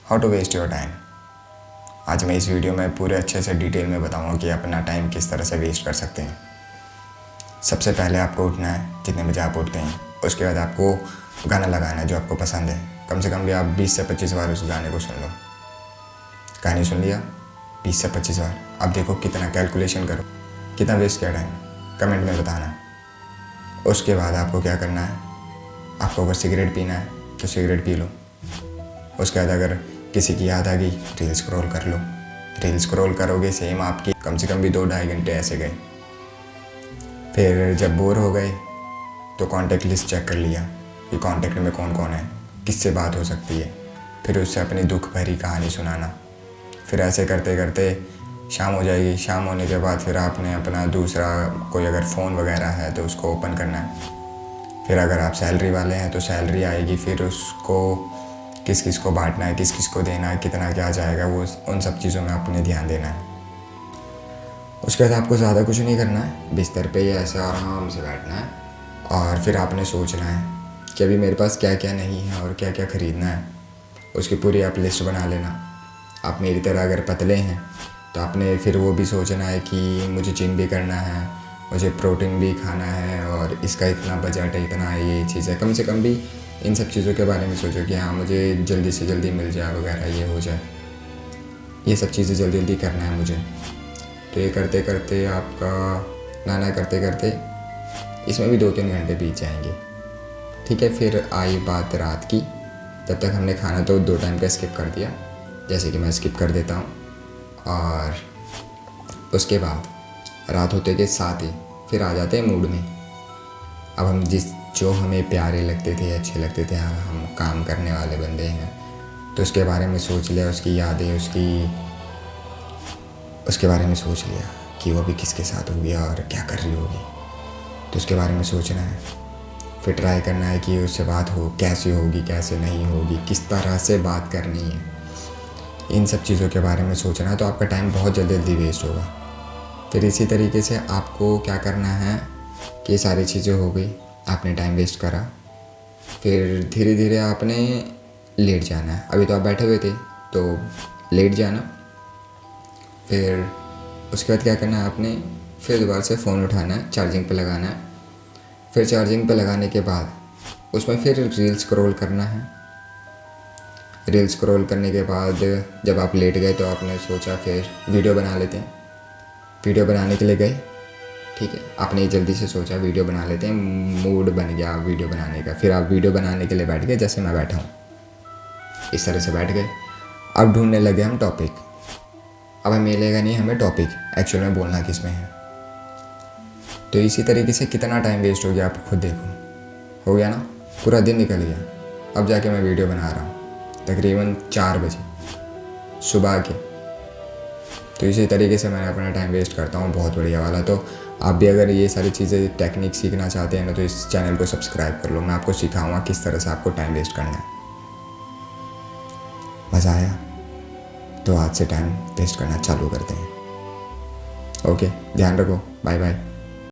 How to waste your time. आज मैं इस वीडियो में पूरे अच्छे से डिटेल में बताऊंगा कि अपना टाइम किस तरह से वेस्ट कर सकते हैं। सबसे पहले आपको उठना है जितने बजे आप उठते हैं। उसके बाद आपको गाना लगाना है जो आपको पसंद है। कम से कम भी आप 20 से 25 बार उस गाने को सुन लो। कहानी सुन लिया 20 से 25 बार। अब देखो कितना कैलकुलेशन करो, कितना वेस्ट किया टाइम, कमेंट में बताना। उसके बाद आपको क्या करना है, आपको अगर सिगरेट पीना है तो सिगरेट पी लो। उसके बाद अगर किसी की याद आ गई रील स्क्रॉल कर लो। रील स्क्रॉल करोगे सेम आपकी कम से कम भी 2-2.5 घंटे ऐसे गए। फिर जब बोर हो गए तो कॉन्टेक्ट लिस्ट चेक कर लिया कि कॉन्टेक्ट में कौन कौन है, किससे बात हो सकती है। फिर उससे अपनी दुख भरी कहानी सुनाना। फिर ऐसे करते करते शाम हो जाएगी। शाम होने के बाद फिर आपने अपना दूसरा कोई अगर फ़ोन वगैरह है तो उसको ओपन करना है। फिर अगर आप सैलरी वाले हैं तो सैलरी आएगी, फिर उसको किस किस को बांटना है, किस किस को देना है, कितना क्या जाएगा, वो उन सब चीज़ों में आपने ध्यान देना है। उसके बाद आपको ज़्यादा कुछ नहीं करना है, बिस्तर पे ही ऐसे आराम से बैठना है और फिर आपने सोचना है कि अभी मेरे पास क्या क्या नहीं है और क्या क्या ख़रीदना है। उसकी पूरी आप लिस्ट बना लेना। आप मेरी तरह अगर पतले हैं तो आपने फिर वो भी सोचना है कि मुझे जिम भी करना है, मुझे प्रोटीन भी खाना है और इसका इतना बजट है, इतना ये चीज़ है। कम से कम भी इन सब चीज़ों के बारे में सोचो कि हाँ मुझे जल्दी से जल्दी मिल जाए वगैरह, ये हो जाए, ये सब चीज़ें जल्दी जल्दी करना है मुझे। तो ये करते करते आपका नाना करते करते इसमें भी 2-3 घंटे बीत जाएंगे। ठीक है, फिर आई बात रात की। तब तक हमने खाना तो 2 टाइम का स्किप कर दिया, जैसे कि मैं स्किप कर देता हूँ। और उसके बाद रात होते के साथ ही फिर आ जाते हैं मूड में। अब हम जो हमें प्यारे लगते थे, अच्छे लगते थे, हम काम करने वाले बंदे हैं, तो उसके बारे में सोच लिया, उसकी यादें, उसके बारे में सोच लिया कि वो अभी किसके साथ होगी और क्या कर रही होगी। तो उसके बारे में सोचना है, फिर ट्राई करना है कि उससे बात हो, कैसी होगी, कैसे नहीं होगी, किस तरह से बात करनी है। इन सब चीज़ों के बारे में सोचना है तो आपका टाइम बहुत जल्दी जल्दी वेस्ट होगा। फिर इसी तरीके से आपको क्या करना है कि ये सारी चीज़ें हो गई, आपने टाइम वेस्ट करा, फिर धीरे धीरे आपने लेट जाना है। अभी तो आप बैठे हुए थे तो लेट जाना। फिर उसके बाद क्या करना है, आपने फिर दोबारा से फ़ोन उठाना है, चार्जिंग पे लगाना है। फिर चार्जिंग पे लगाने के बाद उसमें फिर रील स्क्रॉल करना है। रील स्क्रॉल करने के बाद जब आप लेट गए तो आपने सोचा फिर वीडियो बना लेते हैं। वीडियो बनाने के लिए गए, ठीक है, आपने जल्दी से सोचा वीडियो बना लेते हैं, मूड बन गया वीडियो बनाने का। फिर आप वीडियो बनाने के लिए बैठ गए, जैसे मैं बैठा हूँ इस तरह से बैठ गए। अब ढूंढने लगे हम टॉपिक। अब हमें मिलेगा नहीं हमें टॉपिक, एक्चुअल में बोलना किस में है। तो इसी तरीके से कितना टाइम वेस्ट हो गया आप खुद देखो। हो गया ना, पूरा दिन निकल गया। अब जाके मैं वीडियो बना रहा हूँ तकरीबन 4 बजे सुबह के। तो इसी तरीके से मैं अपना टाइम वेस्ट करता हूँ, बहुत बढ़िया वाला। तो आप भी अगर ये सारी चीज़ें टेक्निक सीखना चाहते हैं ना तो इस चैनल को सब्सक्राइब कर लो। मैं आपको सिखाऊंगा किस तरह से आपको टाइम वेस्ट करना है। मज़ा आया तो आज से टाइम वेस्ट करना चालू करते हैं। ओके, ध्यान रखो, बाय बाय।